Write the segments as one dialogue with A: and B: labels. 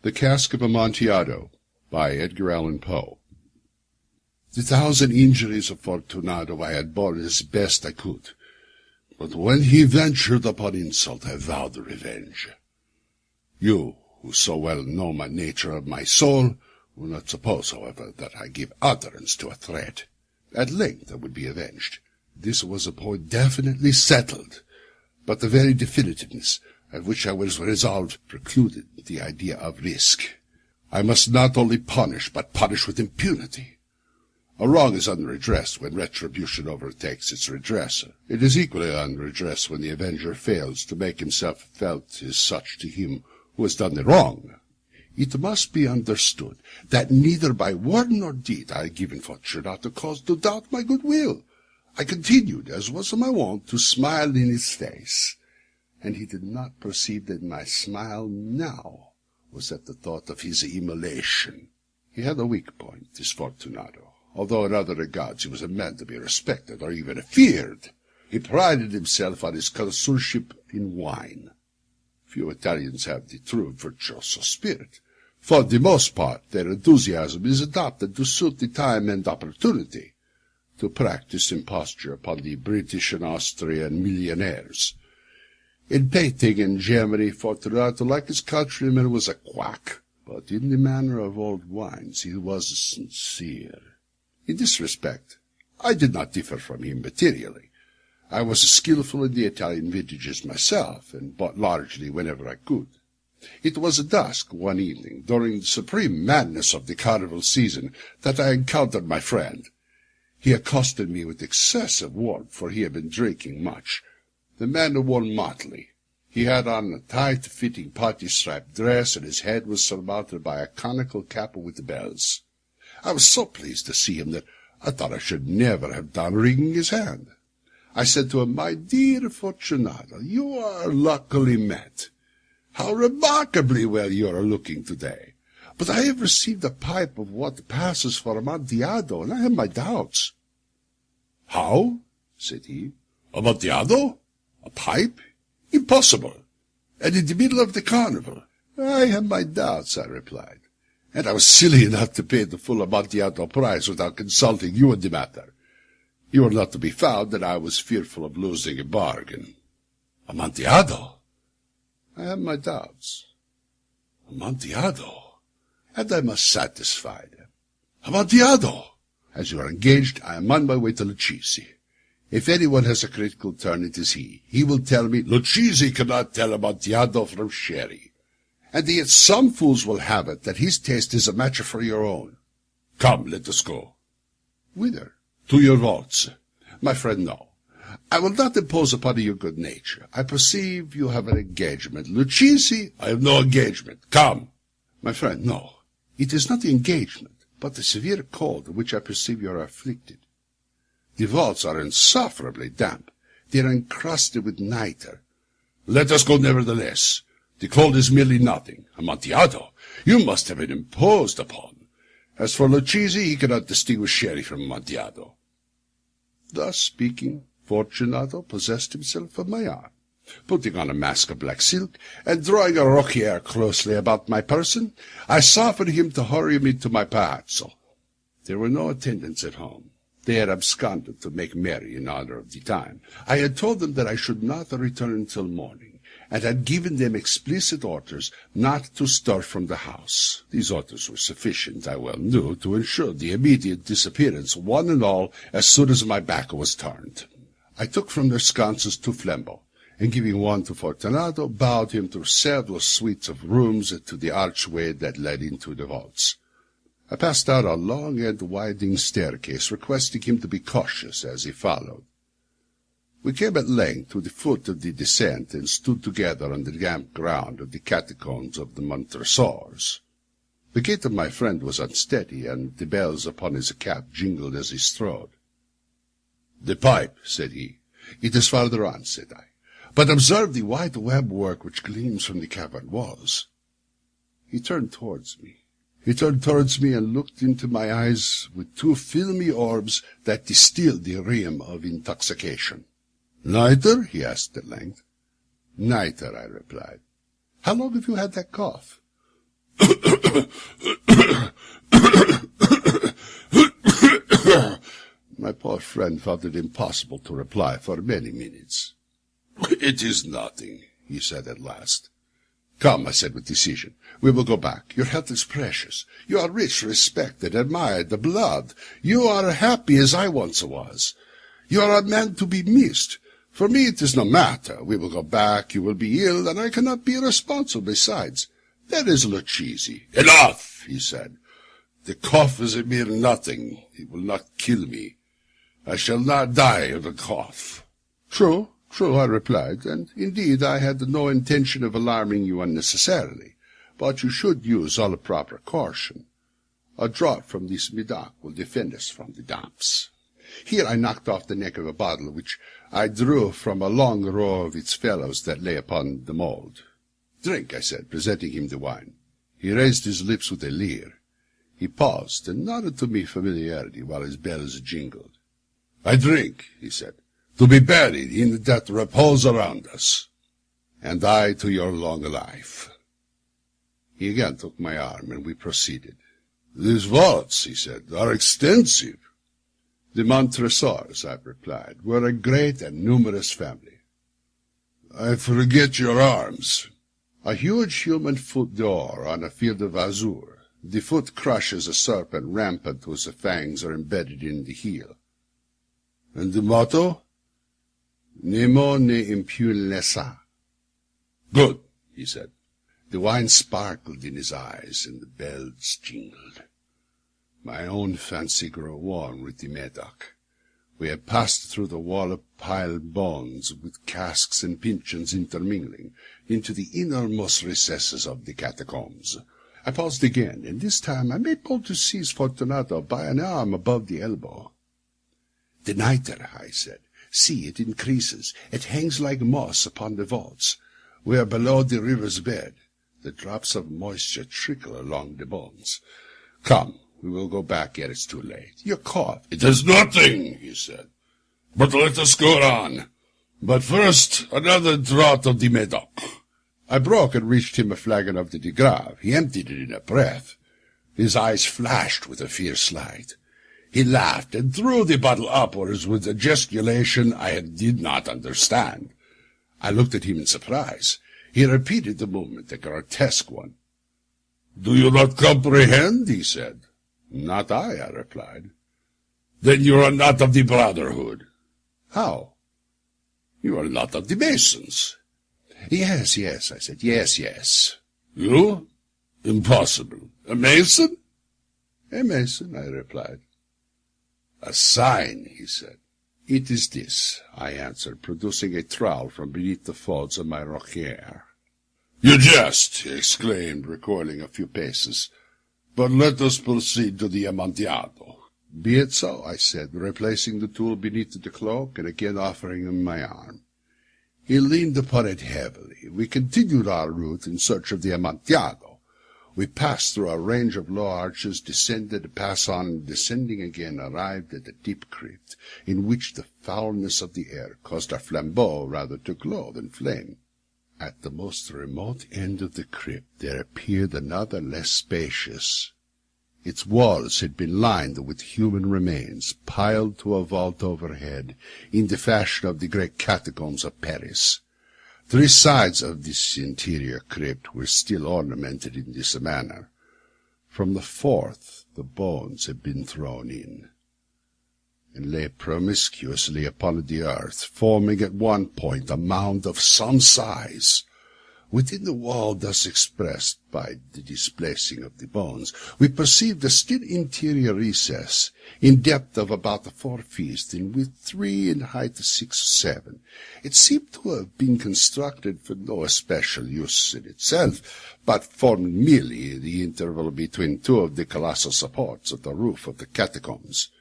A: The Cask of Amontillado by Edgar Allan Poe. The 1,000 injuries of Fortunato I had borne as best I could, but when he ventured upon insult, I vowed revenge. You, who so well know my nature of my soul, will not suppose, however, that I give utterance to a threat. At length I would be avenged. This was a point definitely settled, but the very definitiveness of which I was resolved precluded the idea of risk. I must not only punish, but punish with impunity. A wrong is unredressed when retribution overtakes its redresser. It is equally unredressed when the avenger fails to make himself felt as such to him who has done the wrong. It must be understood that neither by word nor deed I had given Fortunato cause to doubt my good will. I continued, as was my wont, to smile in his face, and he did not perceive that my smile now was at the thought of his immolation. He had a weak point, this Fortunato. Although in other regards he was a man to be respected or even feared, he prided himself on his connoisseurship in wine. Few Italians have the true virtuoso spirit. For the most part their enthusiasm is adopted to suit the time and opportunity, to practice imposture upon the British and Austrian millionaires. In painting and Germany, Fortunato, like his countrymen, was a quack, but in the manner of old wines he was sincere. In this respect, I did not differ from him materially. I was skillful in the Italian vintages myself, and bought largely whenever I could. It was at dusk one evening, during the supreme madness of the carnival season, that I encountered my friend. He accosted me with excessive warmth, for he had been drinking much. The man wore motley. He had on a tight-fitting party-striped dress, and his head was surmounted by a conical cap with bells. I was so pleased to see him that I thought I should never have done wringing his hand. I said to him, "My dear Fortunato, you are luckily met. How remarkably well you are looking today. But I have received a pipe of what passes for Amontillado, and I have my doubts." "How?" said he. "Amontillado? A pipe? Impossible! And in the middle of the carnival." "I have my doubts," I replied, "and I was silly enough to pay the full Amontillado price without consulting you in the matter. You were not to be found, and I was fearful of losing a bargain." "Amontillado?" "I have my doubts." "Amontillado?" "And I must satisfy them." "Amontillado!" "As you are engaged, I am on my way to Lucchese. If anyone has a critical turn, it is he. He will tell me, Lucchese cannot tell Amontillado from sherry. And yet some fools will have it that his taste is a match for your own. Come, let us go." "Whither?" "To your vaults." "My friend, no. I will not impose upon your good nature. I perceive you have an engagement. Lucchese, I have no engagement. Come." "My friend, no. It is not the engagement, but the severe cold of which I perceive you are afflicted. The vaults are insufferably damp. They are encrusted with nitre." "Let us go nevertheless. The cold is merely nothing. Amontillado, you must have been imposed upon. As for Lucchese, he cannot distinguish sherry from Amontillado." Thus speaking, Fortunato possessed himself of my arm, putting on a mask of black silk, and drawing a rocchiere closely about my person, I suffered him to hurry me to my palazzo. There were no attendants at home. They had absconded to make merry in honor of the time. I had told them that I should not return until morning, and had given them explicit orders not to stir from the house. These orders were sufficient, I well knew, to ensure the immediate disappearance, one and all, as soon as my back was turned. I took from their sconces 2 flambeaux, and giving one to Fortunato, bowed him through several suites of rooms to the archway that led into the vaults. I passed down a long and winding staircase, requesting him to be cautious as he followed. We came at length to the foot of the descent, and stood together on the damp ground of the catacombs of the Montresors. The gait of my friend was unsteady, and the bells upon his cap jingled as he strode. "The pipe," said he. "It is farther on," said I. "But observe the white web-work which gleams from the cavern walls." He turned towards me and looked into my eyes with 2 filmy orbs that distilled the rheum of intoxication. "Nitre?" he asked at length. "Nitre," I replied. "How long have you had that cough?" My poor friend found it impossible to reply for many minutes. "It is nothing," he said at last. "Come," I said with decision, "we will go back. Your health is precious. You are rich, respected, admired, beloved. You are happy as I once was. You are a man to be missed. For me it is no matter. We will go back, you will be ill, and I cannot be responsible besides. That is Lucchesi." "Enough," he said. "The cough is a mere nothing. It will not kill me. I shall not die of a cough." "True, true," I replied, "and indeed I had no intention of alarming you unnecessarily, but you should use all proper caution. A draught from this medoc will defend us from the damps." Here I knocked off the neck of a bottle, which I drew from a long row of its fellows that lay upon the mould. "Drink," I said, presenting him the wine. He raised his lips with a leer. He paused and nodded to me familiarity while his bells jingled. "I drink," he said, "to be buried in that repose around us, and I to your long life." He again took my arm, and we proceeded. "These vaults," he said, "are extensive." "The Montresors," I replied, "were a great and numerous family." "I forget your arms." "A huge human foot d'or on a field of azure. The foot crushes a serpent rampant whose fangs are embedded in the heel." "And the motto?" "Nemo ne impulsa." "Good," he said. The wine sparkled in his eyes, and the bells jingled. My own fancy grew warm with the medoc. We had passed through the wall of piled bones, with casks and pincheons intermingling, into the innermost recesses of the catacombs. I paused again, and this time I made bold to seize Fortunato by an arm above the elbow. "The nitre," I said. "See, it increases. It hangs like moss upon the vaults. We are below the river's bed. The drops of moisture trickle along the bones. Come, we will go back ere it's too late. Your cough—" "It is nothing," he said. "But let us go on. But first, another draught of the medoc." I broke and reached him a flagon of the de Grave. He emptied it in a breath. His eyes flashed with a fierce light. He laughed and threw the bottle upwards with a gesticulation I did not understand. I looked at him in surprise. He repeated the movement, a grotesque one. "Do you not comprehend?" he said. "Not I," replied. "Then you are not of the Brotherhood." "How?" "You are not of the Masons." Yes, I said. Yes. "You? Impossible. A Mason?" "A Mason," I replied. "A sign," he said. "It is this," I answered, producing a trowel from beneath the folds of my roquier. "You jest," he exclaimed, recoiling a few paces. "But let us proceed to the Amontillado." "Be it so," I said, replacing the tool beneath the cloak and again offering him my arm. He leaned upon it heavily. We continued our route in search of the Amontillado. We passed through a range of low arches, descended, passed on, and descending again, arrived at a deep crypt, in which the foulness of the air caused our flambeaux rather to glow than flame. At the most remote end of the crypt there appeared another less spacious. Its walls had been lined with human remains, piled to a vault overhead, in the fashion of the great catacombs of Paris. 3 sides of this interior crypt were still ornamented in this manner. From the 4th the bones had been thrown in, and lay promiscuously upon the earth, forming at one point a mound of some size. Within the wall thus expressed by the displacing of the bones, we perceived a still interior recess, in depth of about 4 feet, in width 3, in height 6 or 7. It seemed to have been constructed for no especial use in itself, but formed merely the interval between 2 of the colossal supports of the roof of the catacombs,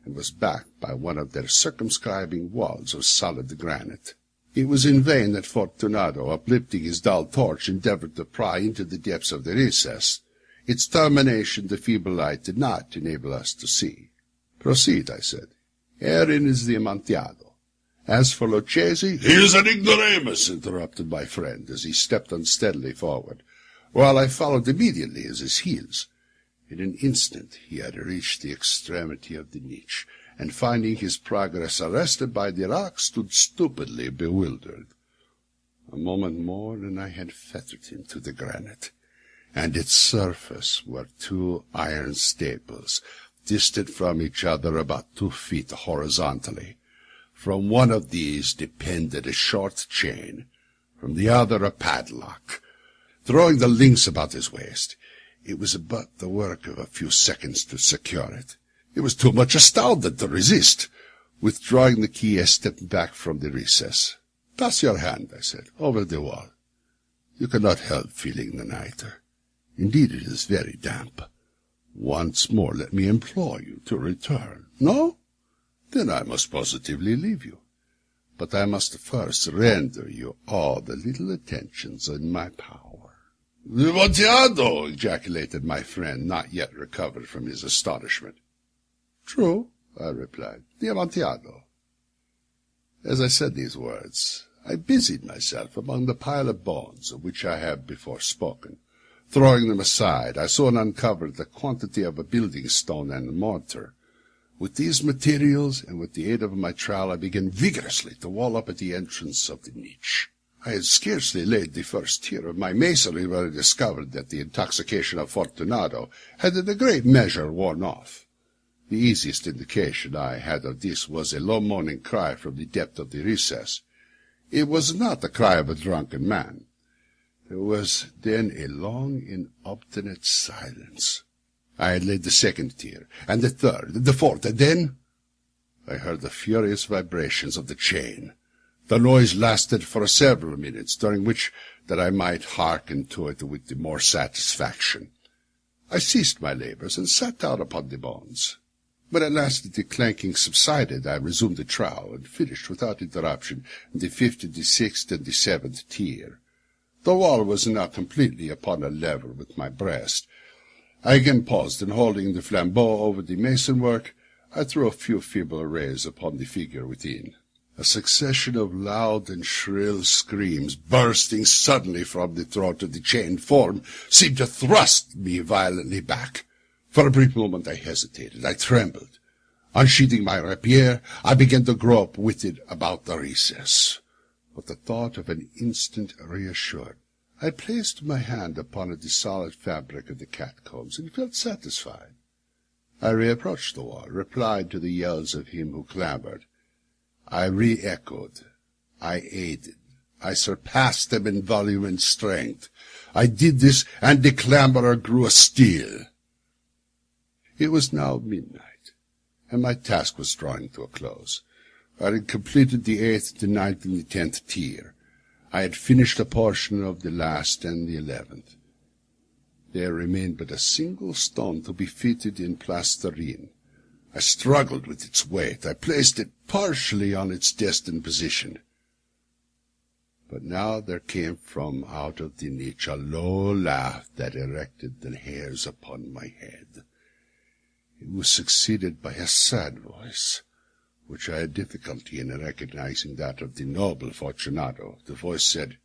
A: and was backed by one of their circumscribing walls of solid granite. It was in vain that Fortunato, uplifting his dull torch, endeavored to pry into the depths of the recess. Its termination the feeble light did not enable us to see. "Proceed," I said. "Herein is the Amontillado. As for Lucchesi—" "He is an ignoramus," interrupted my friend, as he stepped unsteadily forward. while I followed immediately at his heels. In an instant he had reached the extremity of the niche, and finding his progress arrested by the rock, stood stupidly bewildered. A moment more, and I had fettered him to the granite, and its surface were 2 iron staples, distant from each other about 2 feet horizontally. From one of these depended a short chain, from the other a padlock. Throwing the links about his waist, it was but the work of a few seconds to secure it. He was too much astounded to resist. Withdrawing the key, I stepped back from the recess. "Pass your hand," I said, "over the wall. You cannot help feeling the nitre. Indeed, it is very damp. Once more let me implore you to return. No? Then I must positively leave you. But I must first render you all the little attentions in my power." "Amontillado!" ejaculated my friend, not yet recovered from his astonishment. "True," I replied, "the Amontillado." As I said these words, I busied myself among the pile of bones of which I have before spoken. Throwing them aside, I soon uncovered the quantity of a building stone and mortar. With these materials, and with the aid of my trowel, I began vigorously to wall up at the entrance of the niche. I had scarcely laid the first tier of my masonry when I discovered that the intoxication of Fortunato had in a great measure worn off. The easiest indication I had of this was a low moaning cry from the depth of the recess. It was not the cry of a drunken man. There was then a long and obstinate silence. I had laid the second tier, and the third, and the fourth, and then I heard the furious vibrations of the chain. The noise lasted for several minutes, during which that I might hearken to it with the more satisfaction. I ceased my labors and sat down upon the bones. When at last the clanking subsided, I resumed the trowel, and finished without interruption the 5th, the 6th, and the 7th tier. The wall was now completely upon a level with my breast. I again paused, and holding the flambeau over the mason-work, I threw a few feeble rays upon the figure within. A succession of loud and shrill screams, bursting suddenly from the throat of the chained form, seemed to thrust me violently back. For a brief moment I hesitated, I trembled. Unsheathing my rapier, I began to grope with it about the recess. But the thought of an instant reassured. I placed my hand upon the solid fabric of the catacombs, and felt satisfied. I reapproached the wall, replied to the yells of him who clambered. I re-echoed. I aided. I surpassed them in volume and strength. I did this, and the clamberer grew still. It was now midnight, and my task was drawing to a close. I had completed the 8th, the 9th, and the 10th tier. I had finished a portion of the last and the 11th. There remained but a single stone to be fitted in plasterine. I struggled with its weight. I placed it partially on its destined position. But now there came from out of the niche a low laugh that erected the hairs upon my head. It was succeeded by a sad voice, which I had difficulty in recognizing that of the noble Fortunato. The voice said,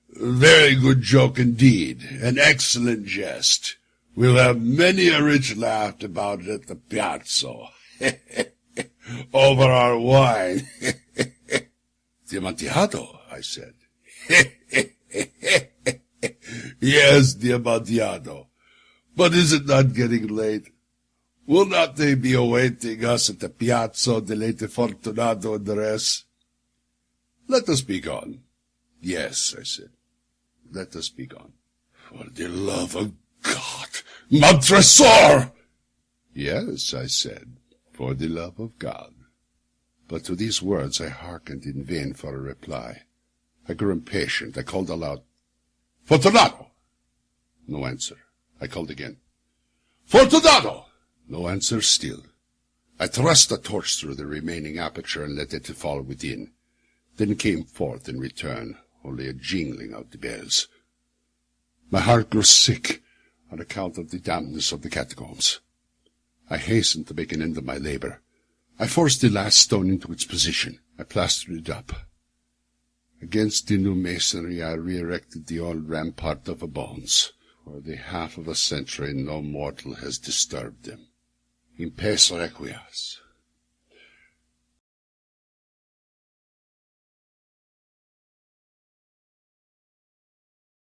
A: "Very good joke indeed, an excellent jest. We'll have many a rich laugh about it at the piazza, over our wine." "The Amontillado," I said. "Yes, the Amontillado. But is it not getting late? Will not they be awaiting us at the Piazza de Late Fortunato and the rest?" "Let us be gone." "Yes," I said, "let us be gone." "For the love of God, Montresor!" "Yes," I said, "for the love of God." But to these words I hearkened in vain for a reply. I grew impatient. I called aloud, "Fortunato!" No answer. I called again, "Fortunato!" No answer still. I thrust the torch through the remaining aperture and let it fall within. Then came forth in return only a jingling of the bells. My heart grew sick on account of the dampness of the catacombs. I hastened to make an end of my labor. I forced the last stone into its position. I plastered it up. Against the new masonry I re-erected the old rampart of bones. For the half of a century no mortal has disturbed them. In pace requiesce.